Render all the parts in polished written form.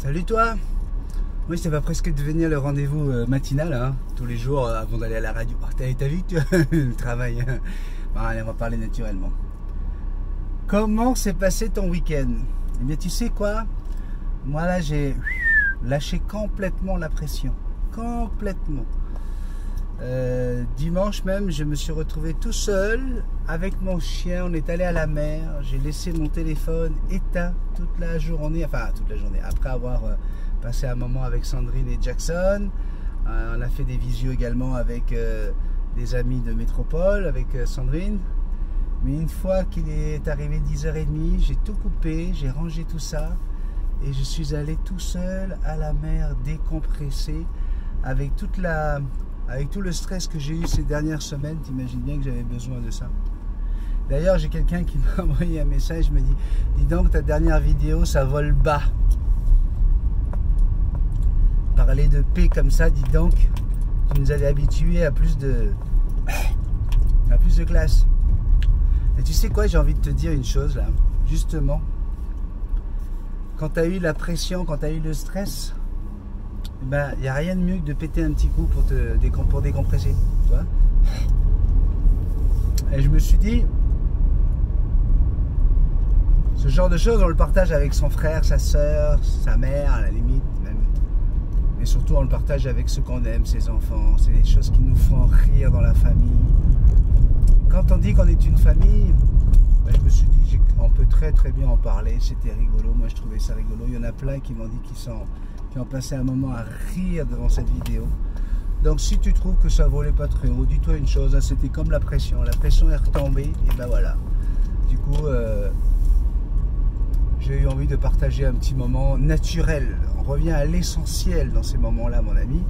Salut toi. Oui, ça va presque devenir le rendez-vous matinal, hein, tous les jours avant d'aller à la radio. Oh, t'as vu le travail. Bon, allez, on va parler naturellement. Comment s'est passé ton week-end? Eh bien, tu sais quoi? Moi, là, j'ai lâché complètement la pression. Complètement. Dimanche même, je me suis retrouvé tout seul avec mon chien. On est allé à la mer. J'ai laissé mon téléphone éteint toute la journée. Enfin, toute la journée. Après avoir passé un moment avec Sandrine et Jackson. On a fait des visios également avec des amis de métropole, avec Sandrine. Mais une fois qu'il est arrivé 10h30, j'ai tout coupé, j'ai rangé tout ça. Et je suis allé tout seul à la mer, décompressé, avec tout le stress que j'ai eu ces dernières semaines. T'imagines bien que j'avais besoin de ça. D'ailleurs, j'ai quelqu'un qui m'a envoyé un message, me dit « Dis donc, ta dernière vidéo, ça vole bas. » Parler de paix comme ça, dis donc, tu nous avais habitués à plus de classe. Et tu sais quoi, j'ai envie de te dire une chose là, justement. Quand tu as eu la pression, quand tu as eu le stress, ben, il n'y a rien de mieux que de péter un petit coup pour décompresser. Tu vois. Et je me suis dit, ce genre de choses, on le partage avec son frère, sa soeur, sa mère, à la limite, même. Mais surtout, on le partage avec ceux qu'on aime, ses enfants. C'est des choses qui nous font rire dans la famille. Quand on dit qu'on est une famille, ben, je me suis dit, on peut très bien en parler. C'était rigolo. Moi, je trouvais ça rigolo. Il y en a plein qui m'ont dit qui ont passé un moment à rire devant cette vidéo. Donc si tu trouves que ça volait pas très haut, dis-toi une chose, hein, c'était comme la pression est retombée, et ben voilà. Du coup, j'ai eu envie de partager un petit moment naturel. On revient à l'essentiel dans ces moments-là, mon ami.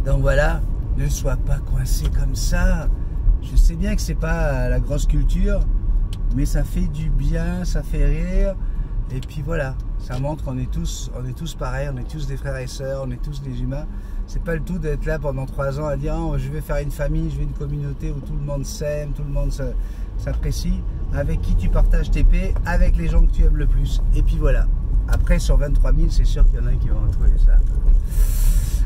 Donc voilà, ne sois pas coincé comme ça. Je sais bien que c'est pas la grosse culture, mais ça fait du bien, ça fait rire. Et puis voilà, ça montre qu'on est tous pareils, on est tous des frères et sœurs, on est tous des humains. C'est pas le tout d'être là pendant 3 ans à dire oh, je vais faire une famille, je vais une communauté où tout le monde s'aime, tout le monde s'apprécie, avec qui tu partages tes paix, avec les gens que tu aimes le plus. Et puis voilà. Après, sur 23 000, c'est sûr qu'il y en a qui vont retrouver ça.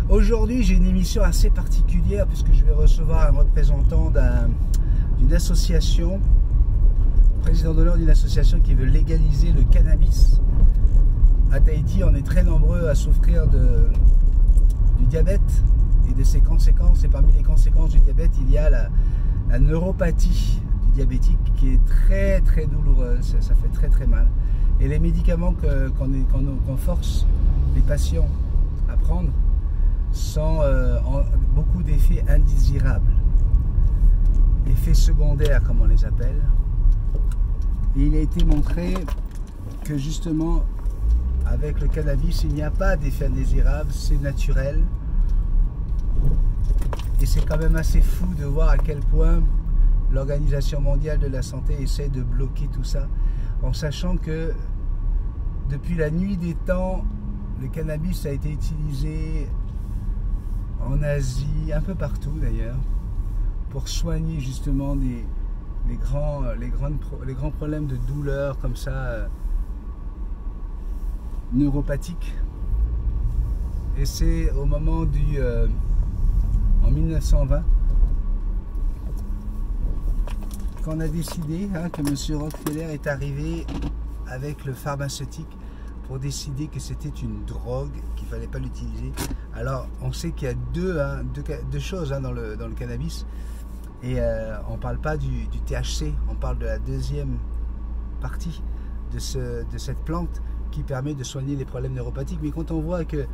Aujourd'hui, j'ai une émission assez particulière puisque je vais recevoir un représentant d'une association, président d'honneur d'une association qui veut légaliser le cannabis. À Tahiti, on est très nombreux à souffrir du diabète et de ses conséquences. Et parmi les conséquences du diabète, il y a la neuropathie du diabétique qui est très douloureuse. Ça fait très mal. Et les médicaments qu'on force les patients à prendre ont beaucoup d'effets indésirables. Effets secondaires, comme on les appelle. Et il a été montré que justement, avec le cannabis, il n'y a pas d'effet indésirable, c'est naturel. Et c'est quand même assez fou de voir à quel point l'Organisation mondiale de la santé essaie de bloquer tout ça, en sachant que depuis la nuit des temps, le cannabis a été utilisé en Asie, un peu partout d'ailleurs, pour soigner justement les grands problèmes de douleur comme ça, neuropathiques. Et c'est au moment en 1920 qu'on a décidé que M. Rockefeller est arrivé avec le pharmaceutique pour décider que c'était une drogue, qu'il ne fallait pas l'utiliser. Alors on sait qu'il y a deux choses dans le cannabis. Et on ne parle pas du THC, on parle de la deuxième partie de cette plante qui permet de soigner les problèmes neuropathiques. Mais quand on voit que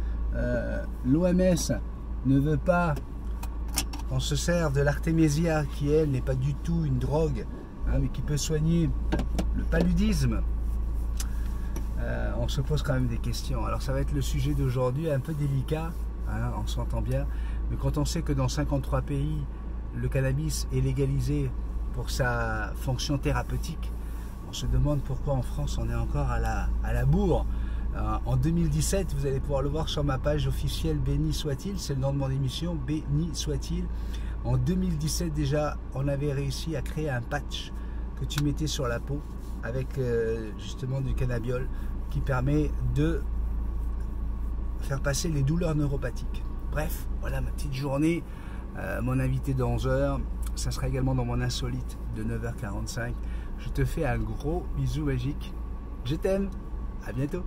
l'OMS ne veut pas qu'on se serve de l'artémisia, qui elle n'est pas du tout une drogue, mais qui peut soigner le paludisme, on se pose quand même des questions. Alors ça va être le sujet d'aujourd'hui, un peu délicat, on s'entend bien, mais quand on sait que dans 53 pays, le cannabis est légalisé pour sa fonction thérapeutique, on se demande pourquoi en France on est encore à la bourre. En 2017, vous allez pouvoir le voir sur ma page officielle Béni soit-il, c'est le nom de mon émission, Béni soit-il. En 2017 déjà, on avait réussi à créer un patch que tu mettais sur la peau avec justement du cannabiol qui permet de faire passer les douleurs neuropathiques. Bref, voilà ma petite journée. Mon invité de 11h, ça sera également dans mon insolite de 9h45. Je te fais un gros bisou magique. Je t'aime. À bientôt.